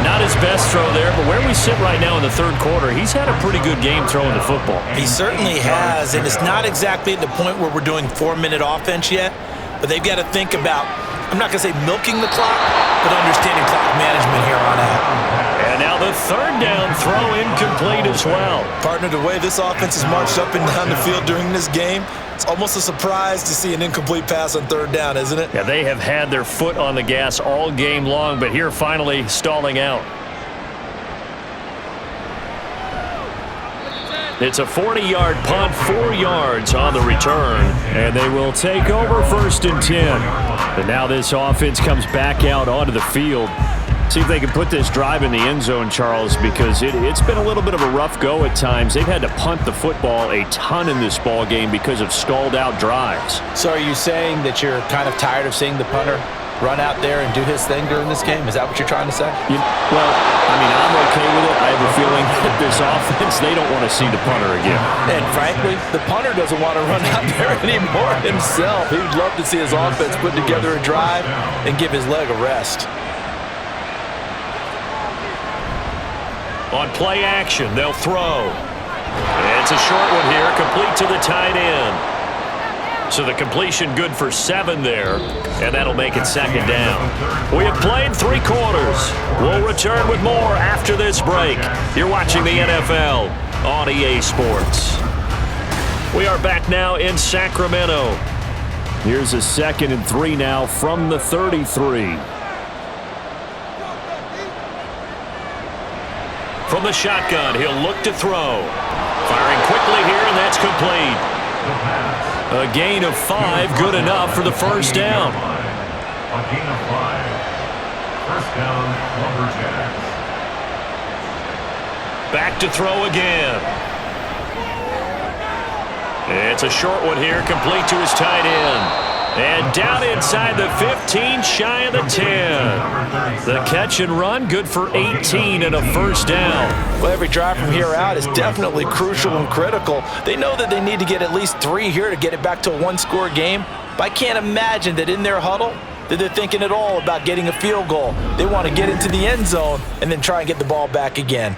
Not his best throw there, but where we sit right now in the 3rd quarter, he's had a pretty good game throwing the football. He certainly has, and it's not exactly at the point where we're doing 4-minute offense yet, but they've got to think about, I'm not going to say milking the clock, but understanding clock management here on out. And now the 3rd down throw incomplete as well. Partner, the way this offense has marched up and down the field during this game, it's almost a surprise to see an incomplete pass on 3rd down, isn't it? Yeah, they have had their foot on the gas all game long, but here finally stalling out. It's a 40-yard punt, 4 yards on the return, and they will take over 1st and 10. And now this offense comes back out onto the field. See if they can put this drive in the end zone, Charles, because it's been a little bit of a rough go at times. They've had to punt the football a ton in this ball game because of stalled-out drives. So are you saying that you're kind of tired of seeing the punter run out there and do his thing during this game? Is that what you're trying to say? Well, I mean, I'm okay with it. I have a feeling that this offense, they don't want to see the punter again. And frankly, the punter doesn't want to run out there anymore himself. He would love to see his offense put together a drive and give his leg a rest. On play action, they'll throw. It's a short one here, complete to the tight end. So the completion good for 7 there, and that'll make it 2nd down. We have played 3 quarters. We'll return with more after this break. You're watching the NFL on EA Sports. We are back now in Sacramento. Here's a 2nd and 3 now from the 33. From the shotgun, he'll look to throw. Firing quickly here, and that's complete. A gain of 5, good enough for the 1st down. A gain of 5. 1st down, Lumberjacks. Back to throw again. It's a short one here, complete to his tight end. And down inside the 15, shy of the 10. The catch and run, good for 18 and a 1st down. Well, every drive from here out is definitely crucial and critical. They know that they need to get at least 3 here to get it back to a 1-score game. But I can't imagine that in their huddle that they're thinking at all about getting a field goal. They want to get into the end zone and then try and get the ball back again.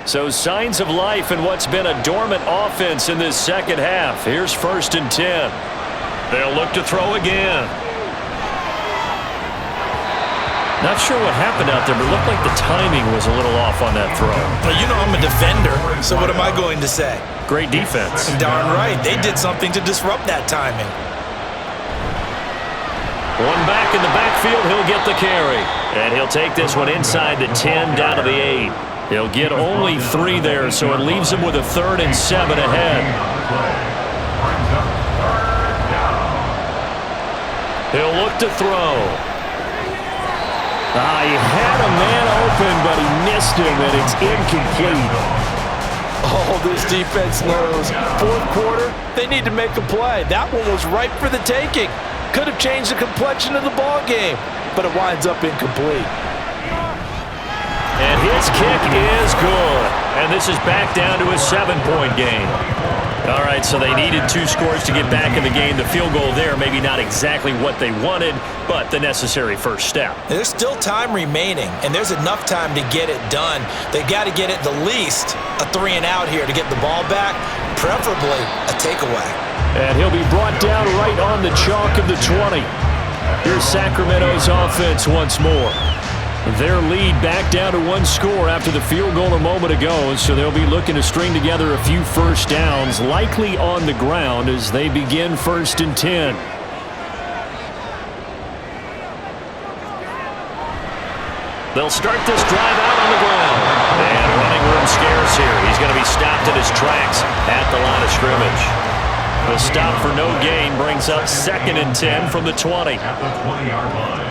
So signs of life in what's been a dormant offense in this 2nd half. Here's 1st and 10. They'll look to throw again. Not sure what happened out there, but it looked like the timing was a little off on that throw. Well, you know I'm a defender, so what am I going to say? Great defense. Darn right. They did something to disrupt that timing. One back in the backfield, he'll get the carry. And he'll take this one inside the 10, down to the 8. He'll get only 3 there, so it leaves him with a 3rd and 7 ahead. He'll look to throw. He had a man open, but he missed him, and it's incomplete. Oh, this defense knows. 4th quarter, they need to make a play. That one was ripe for the taking. Could have changed the complexion of the ball game, but it winds up incomplete. And his kick is good. And this is back down to a 7-point game. All right, so they needed 2 scores to get back in the game. The field goal there, maybe not exactly what they wanted, but the necessary first step. There's still time remaining, and there's enough time to get it done. They got to get at the least a 3-and-out here to get the ball back, preferably a takeaway. And he'll be brought down right on the chalk of the 20. Here's Sacramento's offense once more. Their lead back down to 1 score after the field goal a moment ago, so they'll be looking to string together a few first downs, likely on the ground as they begin 1st and 10. They'll start this drive out on the ground. And running room scarce here. He's going to be stopped in his tracks at the line of scrimmage. The stop for no gain brings up 2nd and 10 from the 20. At the 20-yard line.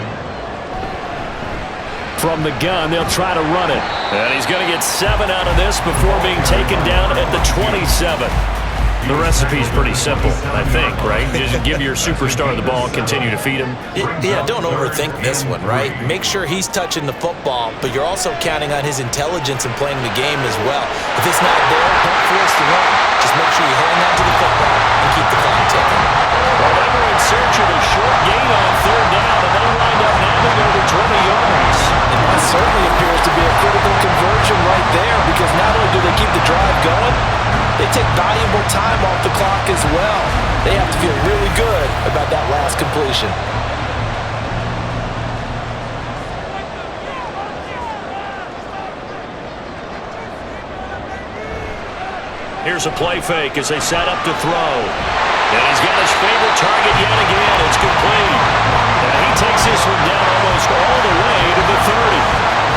From the gun, they'll try to run it. And he's going to get 7 out of this before being taken down at the 27. The recipe's pretty simple, I think, right? Just give your superstar the ball, continue to feed him. Yeah, don't overthink this one, right? Make sure he's touching the football, but you're also counting on his intelligence and playing the game as well. If it's not there, don't force the run. Just make sure you hang on to the football and keep the clock ticking. Well, they were in search of a short gain on 3rd down, and they wind up having over 20 yards. And that certainly appears to be a critical conversion right there, because not only do they keep the drive going, they take valuable time off the clock as well. They have to feel really good about that last completion. Here's a play fake as they set up to throw. And he's got his favorite target yet again. It's complete. And he takes this one down almost all the way to the 30.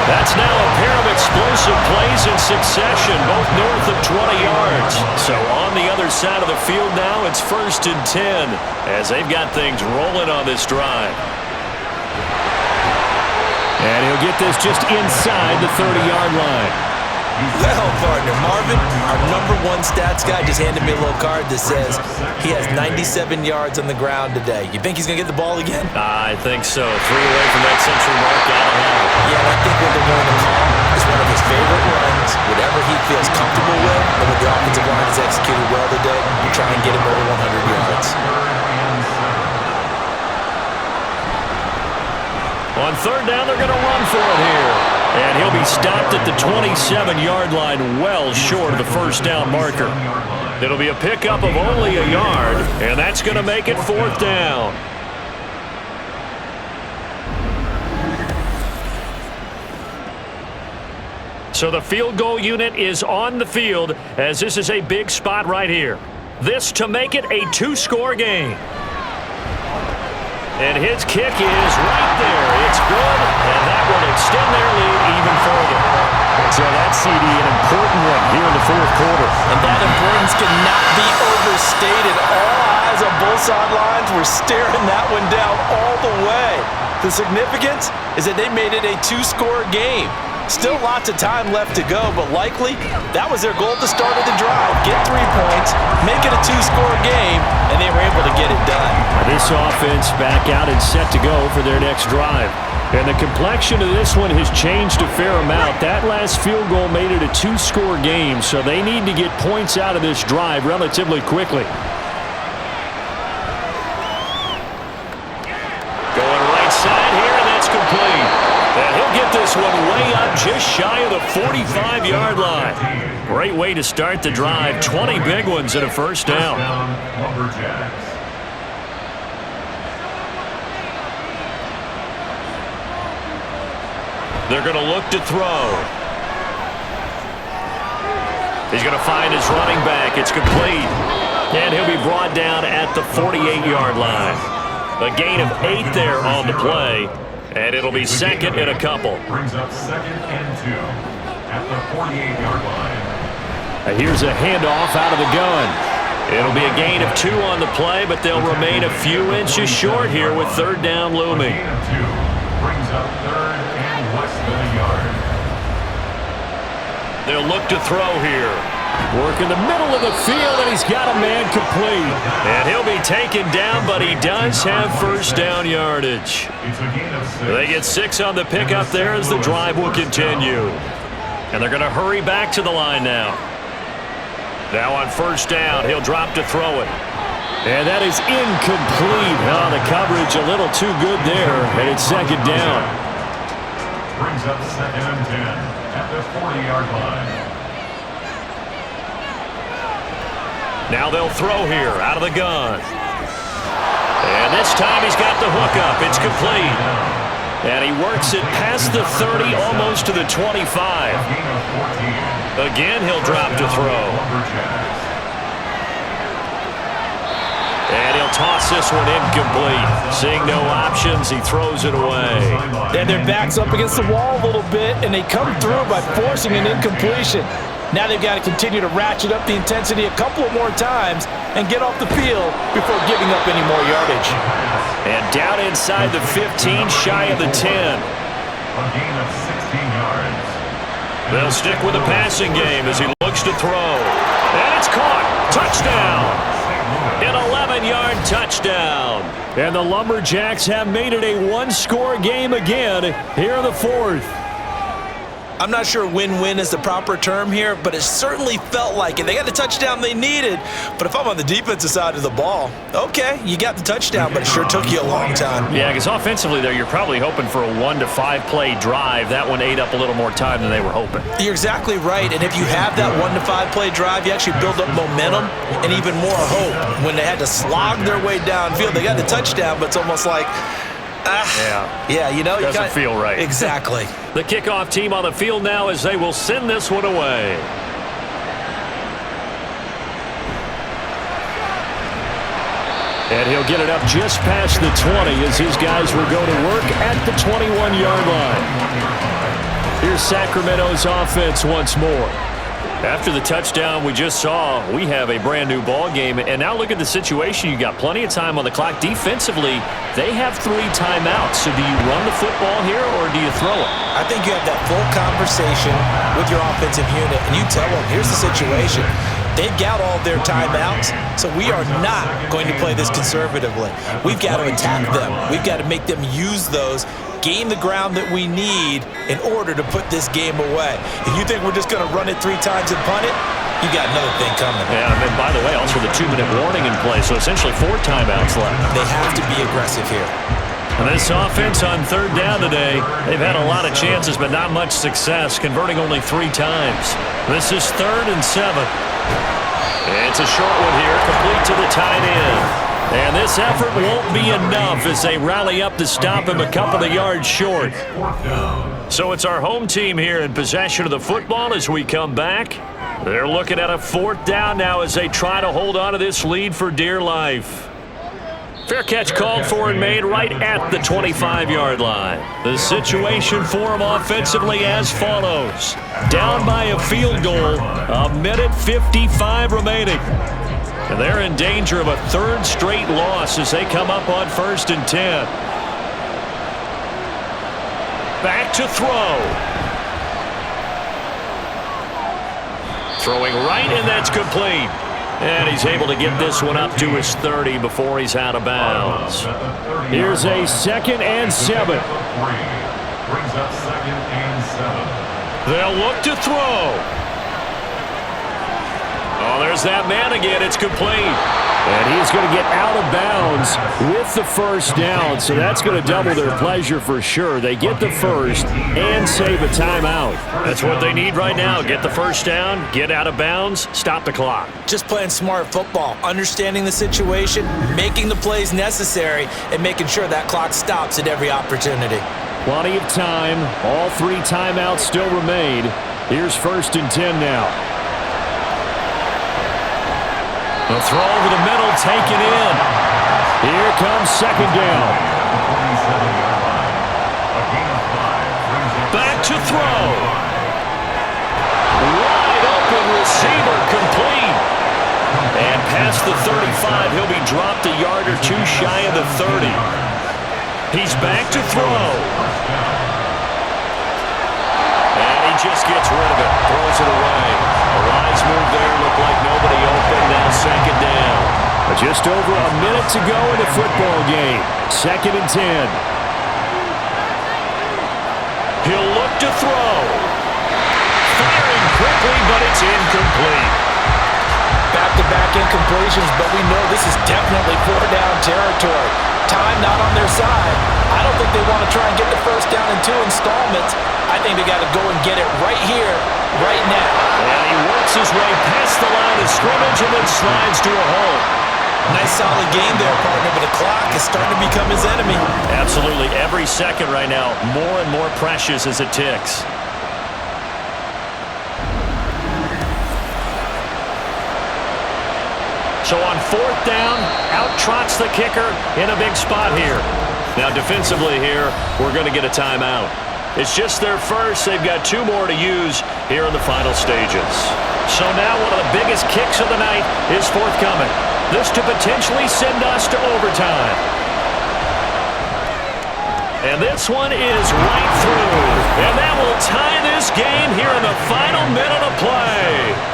That's now a pair of explosive plays in succession, both north of 20 yards. So on the other side of the field now, it's 1st and 10 as they've got things rolling on this drive. And he'll get this just inside the 30-yard line. Well, partner, Marvin, our #1 stats guy just handed me a little card that says he has 97 yards on the ground today. You think he's going to get the ball again? I think so. 3 away from that century mark. Gotta have it. Yeah, and I think what they're going to call is one of his favorite runs, whatever he feels comfortable with, and what the offensive line has executed well today, we try and get him over 100 yards. On 3rd down, they're going to run for it here. And he'll be stopped at the 27-yard line, well short of the first down marker. It'll be a pickup of only a yard, and that's going to make it 4th down. So the field goal unit is on the field as this is a big spot right here. This to make it a 2-score game. And his kick is right there. It's good, and that will extend their lead even further. So that's, CD, an important one here in the 4th quarter. And that importance cannot be overstated. All eyes on both sidelines were staring that one down all the way. The significance is that they made it a 2-score game. Still lots of time left to go, but likely that was their goal at the start of the drive. Get 3 points, make it a 2-score game, and they were able to get it done. This offense back out and set to go for their next drive. And the complexion of this one has changed a fair amount. That last field goal made it a 2-score game, so they need to get points out of this drive relatively quickly. Going right side here, and that's complete. And he'll get this one way up just shy of the 45-yard line. Great way to start the drive. 20 big ones and a first down. Lumberjacks. They're going to look to throw. He's going to find his running back. It's complete. And he'll be brought down at the 48-yard line. A gain of 8 there on the play, and it'll be second and a couple. Brings up 2nd and 2 at the 48-yard line. Here's a handoff out of the gun. It'll be a gain of 2 on the play, but they'll remain a few inches short here with 3rd down looming. A gain of 2 brings up 3rd and less than a yard. They'll look to throw here. Work in the middle of the field, and he's got a man complete. And he'll be taken down, but he does have 1st down yardage. It's a gain of 6. They get 6 on the pickup there as the drive will continue. And they're going to hurry back to the line now. Now on 1st down, he'll drop to throw it. And that is incomplete. Oh, the coverage a little too good there, and it's 2nd down. Brings up 2nd and 10 at the 40-yard line. Now they'll throw here out of the gun. And this time he's got the hook up. It's complete. And he works it past the 30, almost to the 25. Gain of 14. Again, he'll drop to throw. And he'll toss this one incomplete. Seeing no options, he throws it away. And their back's up against the wall a little bit, and they come through by forcing an incompletion. Now they've got to continue to ratchet up the intensity a couple of more times and get off the field before giving up any more yardage. And down inside the 15, shy of the 10. A gain of 16 yards. They'll stick with the passing game as he looks to throw. And it's caught. Touchdown. An 11-yard touchdown. And the Lumberjacks have made it a one-score game again here in the 4th. I'm not sure win-win is the proper term here, but it certainly felt like it. They got the touchdown they needed, but if I'm on the defensive side of the ball, okay, you got the touchdown, but it sure took you a long time. Yeah, because offensively there, you're probably hoping for a 1 to 5 play drive. That one ate up a little more time than they were hoping. You're exactly right, and if you have that 1 to 5 play drive, you actually build up momentum and even more hope. When they had to slog their way downfield, they got the touchdown, but it's almost like, yeah, you know, doesn't feel right. Exactly. The kickoff team on the field now as they will send this one away. And he'll get it up just past the 20 as his guys will go to work at the 21-yard line. Here's Sacramento's offense once more. After the touchdown we just saw, we have a brand new ball game. And now look at the situation. You got plenty of time on the clock. Defensively, they have 3 timeouts. So do you run the football here or do you throw it? I think you have that full conversation with your offensive unit, and you tell them, here's the situation. They've got all their timeouts, so we are not going to play this conservatively. We've got to attack them. We've got to make them use those, gain the ground that we need in order to put this game away. If you think we're just going to run it 3 times and punt it, you got another thing coming. Yeah, and by the way, also the 2-minute warning in play, so essentially 4 timeouts left. They have to be aggressive here. And this offense on 3rd down today, they've had a lot of chances, but not much success, converting only 3 times. This is 3rd and 7. It's a short one here, complete to the tight end. And this effort won't be enough as they rally up to stop him a couple of yards short. So it's our home team here in possession of the football as we come back. They're looking at a 4th down now as they try to hold on to this lead for dear life. Fair catch called for and made right at the 25-yard line. The situation for them offensively as follows. Down by a field goal, 1:55 remaining. And they're in danger of a 3rd straight loss as they come up on 1st and 10. Back to throw. Throwing right, and that's complete. And he's able to get this one up to his 30 before he's out of bounds. Here's a 2nd and 7. Brings up 2nd and 7. They'll look to throw. Oh, there's that man again. It's complete. And he's going to get out of bounds with the 1st down, so that's going to double their pleasure for sure. They get the 1st and save a timeout. That's what they need right now. Get the 1st down, get out of bounds, stop the clock. Just playing smart football, understanding the situation, making the plays necessary, and making sure that clock stops at every opportunity. Plenty of time. All 3 timeouts still remain. Here's 1st and 10 now. The throw over the middle, taken in. Here comes second down. Back to throw. Wide open receiver complete. And past the 35, he'll be dropped a yard or two shy of the 30. He's back to throw. And he just gets rid of it. Throws it away. A wise move there. Looked like nobody open. Now second down. Just over a minute to go in the football game. 2nd and 10. He'll look to throw. Firing quickly, but it's incomplete. Back-to-back incompletions, but we know this is definitely 4-down territory. Time not on their side. I don't think they want to try and get the first down in 2 installments. I think they got to go and get it right here, right now. And he works his way past the line of scrimmage and then slides to a hole. Nice solid game there, partner, but the clock is starting to become his enemy. Absolutely. Every second right now, more and more precious as it ticks. So on 4th down, out trots the kicker in a big spot here. Now defensively here, we're going to get a timeout. It's just their first. They've got 2 more to use here in the final stages. So now one of the biggest kicks of the night is forthcoming. This to potentially send us to overtime. And this one is right through. And that will tie this game here in the final minute of play.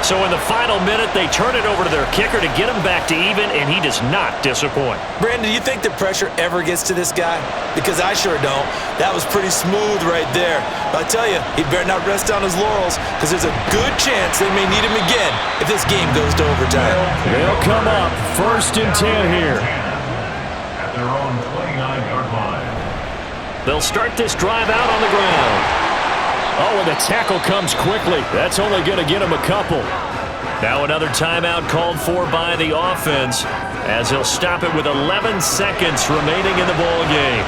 So in the final minute, they turn it over to their kicker to get him back to even, and he does not disappoint. Brandon, do you think the pressure ever gets to this guy? Because I sure don't. That was pretty smooth right there. But I tell you, he better not rest on his laurels, because there's a good chance they may need him again if this game goes to overtime. They'll come up 1st and 10 here. At their own 29-yard line. They'll start this drive out on the ground. Oh, and the tackle comes quickly. That's only going to get him a couple. Now another timeout called for by the offense as he'll stop it with 11 seconds remaining in the ball game.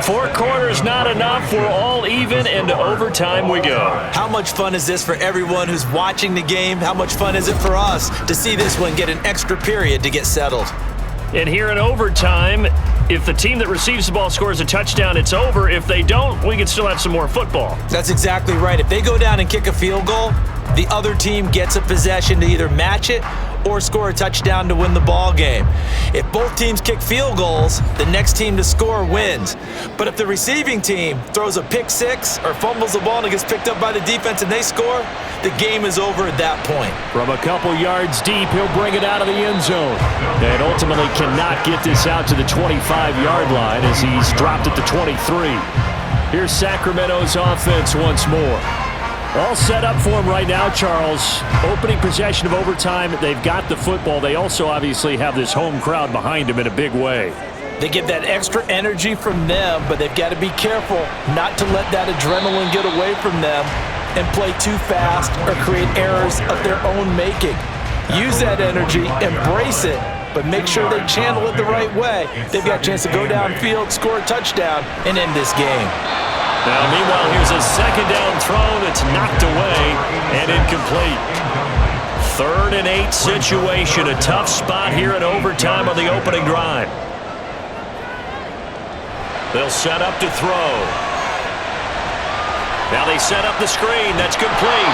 Four quarters not enough. We're all even, and to overtime we go. How much fun is this for everyone who's watching the game? How much fun is it for us to see this one get an extra period to get settled? And here in overtime, if the team that receives the ball scores a touchdown, it's over. If they don't, we can still have some more football. That's exactly right. If they go down and kick a field goal, the other team gets a possession to either match it or score a touchdown to win the ball game. If both teams kick field goals, the next team to score wins. But if the receiving team throws a pick six or fumbles the ball and it gets picked up by the defense and they score, the game is over at that point. From a couple yards deep, he'll bring it out of the end zone. And ultimately cannot get this out to the 25-yard line as he's dropped at the 23. Here's Sacramento's offense once more. All set up for him right now, Charles. Opening possession of overtime. They've got the football. They also obviously have this home crowd behind them in a big way. They get that extra energy from them, but they've got to be careful not to let that adrenaline get away from them and play too fast or create errors of their own making. Use that energy, embrace it, but make sure they channel it the right way. They've got a chance to go downfield, score a touchdown, and end this game. Now, meanwhile, here's a second down throw that's knocked away and incomplete. 3rd and 8 situation. A tough spot here in overtime on the opening drive. They'll set up to throw. Now they set up the screen. That's complete.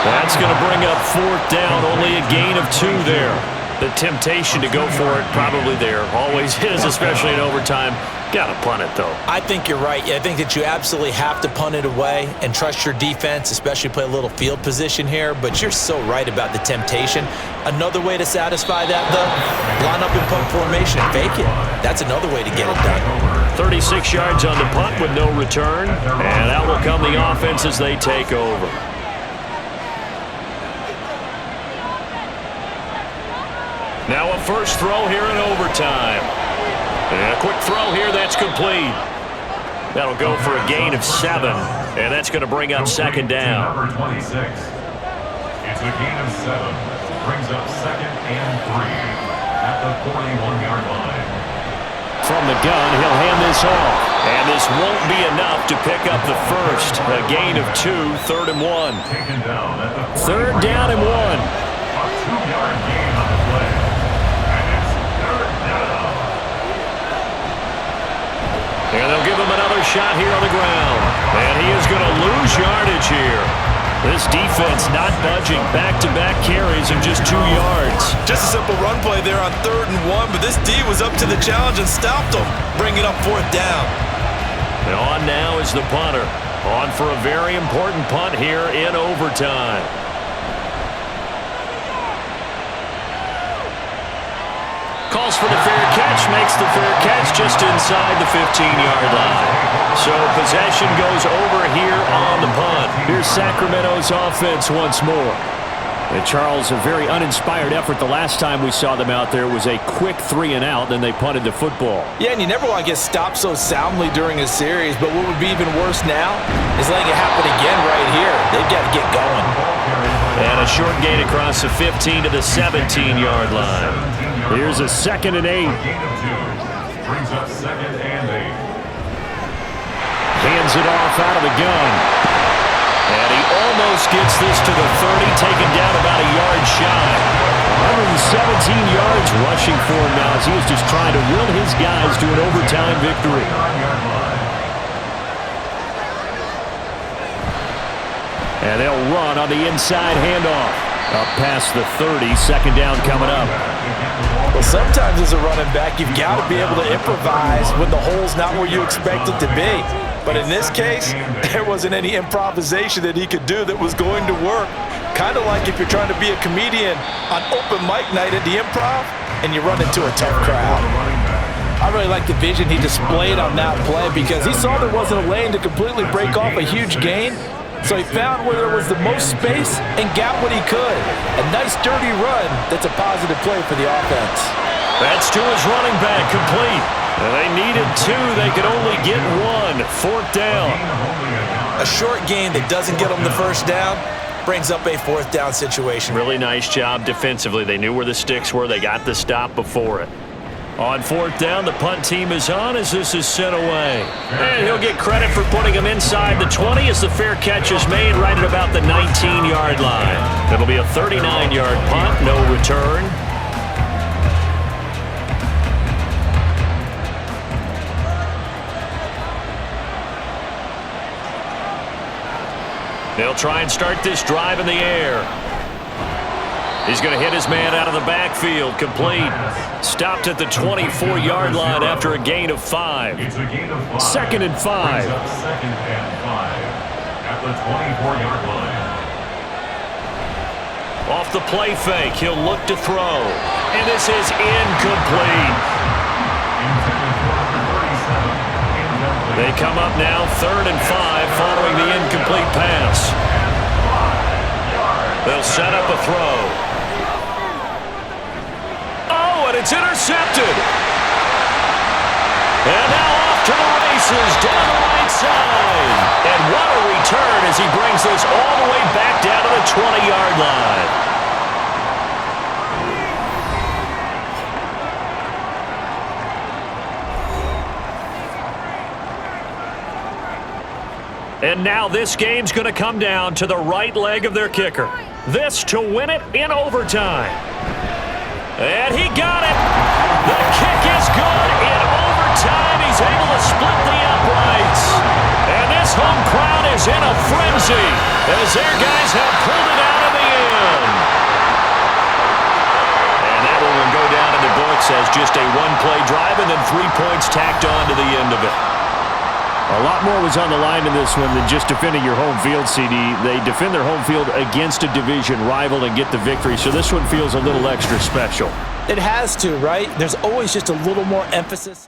That's going to bring up 4th down. Only a gain of 2 there. The temptation to go for it probably there. Always is, especially in overtime. Got to punt it, though. I think you're right. I think that you absolutely have to punt it away and trust your defense, especially play a little field position here. But you're so right about the temptation. Another way to satisfy that, though, line up in punt formation and fake it. That's another way to get it done. 36 yards on the punt with no return. And out will come the offense as they take over. Now a first throw here in overtime. And a quick throw here, that's complete. That'll go for a gain of 7, and that's going to bring up second down. Number 26. It's a gain of 7. Brings up 2nd and 3 at the 41-yard line. From the gun, he'll hand this off. And this won't be enough to pick up the first. A gain of 2, 3rd and 1. Taken down at the 3rd down and 1. A 2-yard gain on the play. And it's 3rd down. And they'll give him another shot here on the ground. And he is going to lose yardage here. This defense not budging. Back-to-back carries of just 2 yards. Just a simple run play there on 3rd and 1, but this D was up to the challenge and stopped him, bringing up 4th down. And on now is the punter. On for a very important punt here in overtime. Calls for the fair catch, makes the fair catch just inside the 15-yard line. So possession goes over here on the punt. Here's Sacramento's offense once more. And Charles, a very uninspired effort the last time we saw them out there was a quick 3 and out, then they punted the football. Yeah, and you never want to get stopped so soundly during a series, but what would be even worse now is letting it happen again right here. They've got to get going. And a short gain across the 15 to the 17-yard line. Here's a 2nd and 8. Gain of 2. Brings up 2nd and 8. Hands it off out of the gun. And he almost gets this to the 30, taken down about a yard shy. 117 yards rushing for him now as he is just trying to will his guys to an overtime victory. And they'll run on the inside handoff. Up past the 30, 2nd down coming up. Well, sometimes as a running back, you've got to be able to improvise when the hole's not where you expect it to be. But in this case, there wasn't any improvisation that he could do that was going to work. Kind of like if you're trying to be a comedian on open mic night at the Improv and you run into a tough crowd. I really like the vision he displayed on that play because he saw there wasn't a lane to completely break off a huge gain. So he found where there was the most space and got what he could. A nice, dirty run that's a positive play for the offense. That's to his running back, complete. And they needed 2. They could only get 1. 4th down. A short gain that doesn't get them the first down brings up a 4th down situation. Really nice job defensively. They knew where the sticks were. They got the stop before it. On 4th down, the punt team is on as this is sent away. And he'll get credit for putting him inside the 20 as the fair catch is made right at about the 19-yard line. It'll be a 39-yard punt, no return. They'll try and start this drive in the air. He's going to hit his man out of the backfield, complete. Stopped at the 24-yard line after a gain of 5. It's a gain of 5. 2nd and 5. Brings up 2nd and 5 at the 24-yard line. Off the play fake, he'll look to throw. And this is incomplete. Intended for number 37. Incomplete. They come up now 3rd and 5 following the incomplete pass. They'll set up a throw. Oh, and it's intercepted. And now off to the races down the right side. And what a return as he brings this all the way back down to the 20-yard line. And now this game's going to come down to the right leg of their kicker. This to win it in overtime. And he got it. The kick is good in overtime. He's able to split the uprights. And this home crowd is in a frenzy as their guys have pulled it out of the end. And that one will go down in the books as just a one-play drive and then 3 points tacked on to the end of it. A lot more was on the line in this one than just defending your home field, CD. They defend their home field against a division rival and get the victory, so this one feels a little extra special. It has to, right? There's always just a little more emphasis.